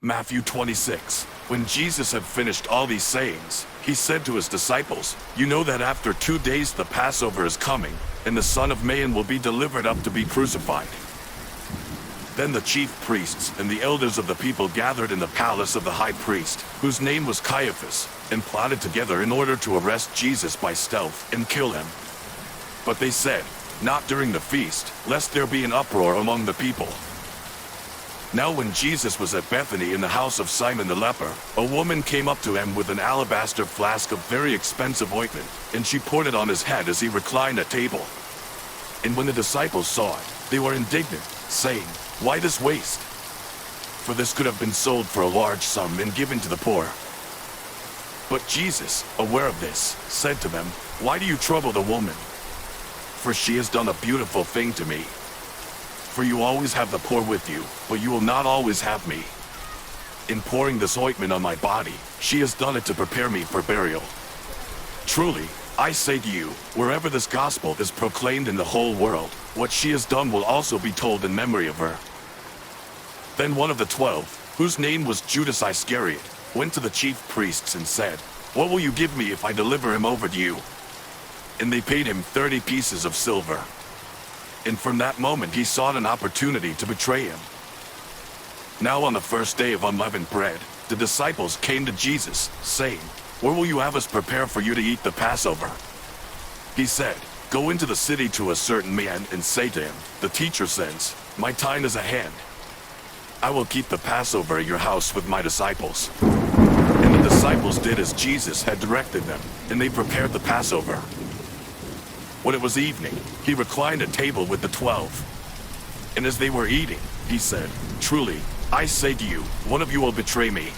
Matthew 26. When Jesus had finished all these sayings, he said to his disciples, "You know that after 2 days the Passover is coming, and the Son of Man will be delivered up to be crucified." Then the chief priests and the elders of the people gathered in the palace of the high priest, whose name was Caiaphas, and plotted together in order to arrest Jesus by stealth and kill him. But they said, "Not during the feast, lest there be an uproar among the people." Now when Jesus was at Bethany in the house of Simon the leper, a woman came up to him with an alabaster flask of very expensive ointment, and she poured it on his head as he reclined at table. And when the disciples saw it, they were indignant, saying, "Why this waste? For this could have been sold for a large sum and given to the poor." But Jesus, aware of this, said to them, "Why do you trouble the woman? For she has done a beautiful thing to me. For you always have the poor with you, but you will not always have me. In pouring this ointment on my body, she has done it to prepare me for burial. Truly, I say to you, wherever this gospel is proclaimed in the whole world, what she has done will also be told in memory of her." Then one of the 12, whose name was Judas Iscariot, went to the chief priests and said, "What will you give me if I deliver him over to you?" And they paid him 30 pieces of silver. And from that moment he sought an opportunity to betray him. Now on the first day of unleavened bread, the disciples came to Jesus, saying, "Where will you have us prepare for you to eat the Passover?" He said, "Go into the city to a certain man and say to him, 'The teacher says, my time is at hand. I will keep the Passover at your house with my disciples.'" And the disciples did as Jesus had directed them, and they prepared the Passover. When it was evening, he reclined at table with the 12. And as they were eating, he said, "Truly, I say to you, one of you will betray me."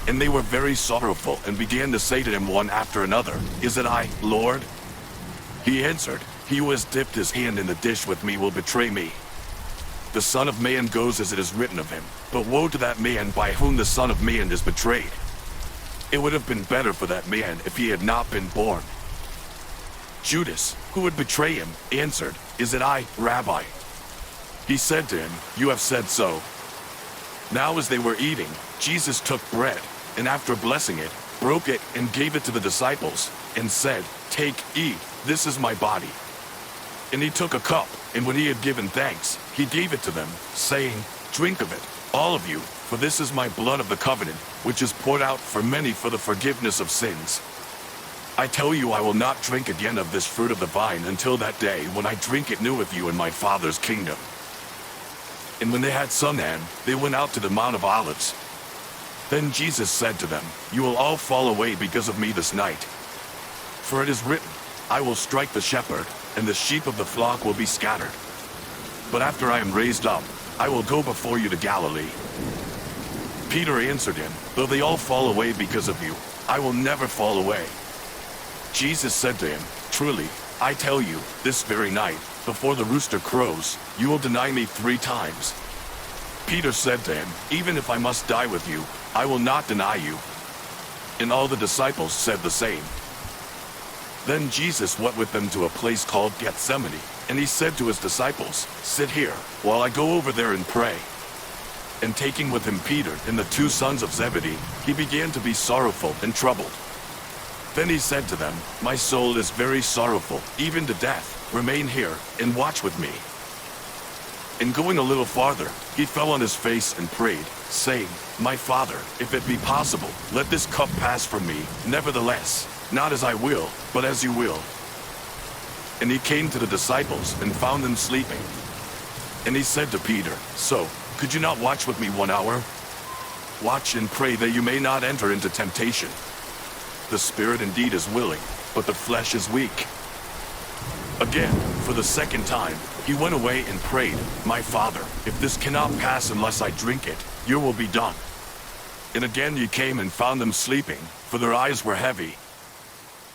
And they were very sorrowful and began to say to him one after another, "Is it I, Lord?" He answered, "He who has dipped his hand in the dish with me will betray me. The Son of Man goes as it is written of him, but woe to that man by whom the Son of Man is betrayed. It would have been better for that man if he had not been born." Judas, who would betray him, answered, "Is it I, Rabbi?" He said to him, "You have said so." Now as they were eating, Jesus took bread, and after blessing it, broke it and gave it to the disciples, and said, "Take, eat, this is my body." And he took a cup, and when he had given thanks, he gave it to them, saying, "Drink of it, all of you, for this is my blood of the covenant, which is poured out for many for the forgiveness of sins. I tell you, I will not drink again of this fruit of the vine until that day when I drink it new with you in my Father's kingdom." And when they had sundown, they went out to the Mount of Olives. Then Jesus said to them, "You will all fall away because of me this night. For it is written, I will strike the shepherd, and the sheep of the flock will be scattered. But after I am raised up, I will go before you to Galilee." Peter answered him, "Though they all fall away because of you, I will never fall away." Jesus said to him, "Truly, I tell you, this very night, before the rooster crows, you will deny me 3 times. Peter said to him, "Even if I must die with you, I will not deny you." And all the disciples said the same. Then Jesus went with them to a place called Gethsemane, and he said to his disciples, "Sit here, while I go over there and pray." And taking with him Peter and the 2 sons of Zebedee, he began to be sorrowful and troubled. Then he said to them, "My soul is very sorrowful, even to death. Remain here and watch with me." And going a little farther, he fell on his face and prayed, saying, "My Father, if it be possible, let this cup pass from me. Nevertheless, not as I will, but as you will." And he came to the disciples and found them sleeping. And he said to Peter, "So, could you not watch with me 1 hour? Watch and pray that you may not enter into temptation. The spirit indeed is willing, but the flesh is weak." Again, for the second time, he went away and prayed, "My Father, if this cannot pass unless I drink it, your will be done." And again he came and found them sleeping, for their eyes were heavy.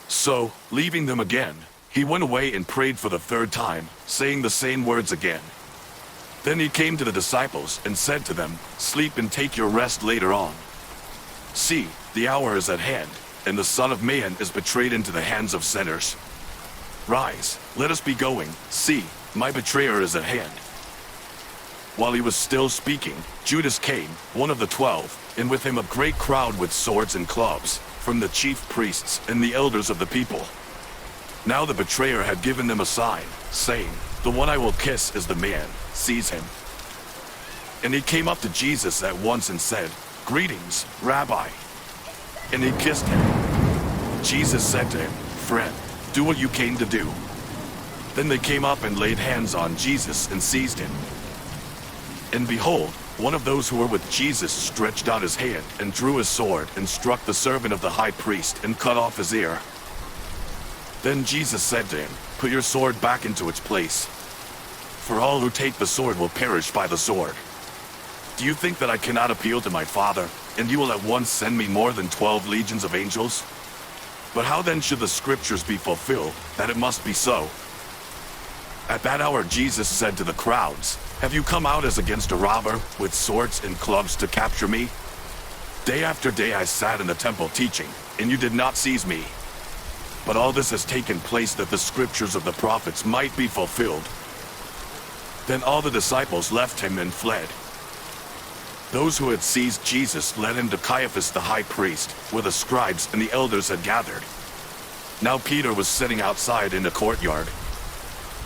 So, leaving them again, he went away and prayed for the 3rd time, saying the same words again. Then he came to the disciples and said to them, "Sleep and take your rest later on. See, the hour is at hand, and the Son of Man is betrayed into the hands of sinners. Rise, let us be going. See, my betrayer is at hand." While he was still speaking, Judas came, one of the 12, and with him a great crowd with swords and clubs, from the chief priests and the elders of the people. Now the betrayer had given them a sign, saying, "The one I will kiss is the man, seize him." And he came up to Jesus at once and said, "Greetings, Rabbi." And he kissed him. Jesus said to him, "Friend, do what you came to do." Then they came up and laid hands on Jesus and seized him. And behold, one of those who were with Jesus stretched out his hand and drew his sword and struck the servant of the high priest and cut off his ear. Then Jesus said to him, "Put your sword back into its place. For all who take the sword will perish by the sword. Do you think that I cannot appeal to my Father, and you will at once send me more than 12 legions of angels? But how then should the scriptures be fulfilled, that it must be so?" At that hour Jesus said to the crowds, "Have you come out as against a robber, with swords and clubs to capture me? Day after day I sat in the temple teaching, and you did not seize me. But all this has taken place that the scriptures of the prophets might be fulfilled." Then all the disciples left him and fled. Those who had seized Jesus led him to Caiaphas the high priest, where the scribes and the elders had gathered. Now Peter was sitting outside in the courtyard.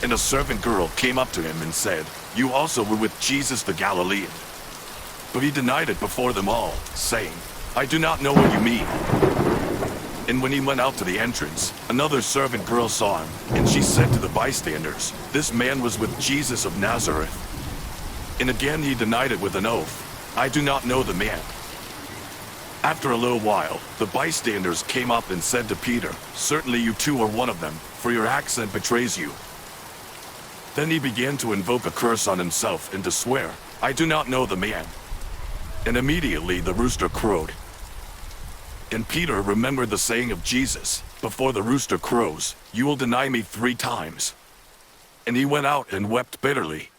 And a servant girl came up to him and said, "You also were with Jesus the Galilean." But he denied it before them all, saying, "I do not know what you mean." And when he went out to the entrance, another servant girl saw him, and she said to the bystanders, "This man was with Jesus of Nazareth." And again he denied it with an oath, "I do not know the man." After a little while, the bystanders came up and said to Peter, "Certainly you too are one of them, for your accent betrays you." Then he began to invoke a curse on himself and to swear, "I do not know the man." And immediately the rooster crowed. And Peter remembered the saying of Jesus, "Before the rooster crows, you will deny me 3 times." And he went out and wept bitterly.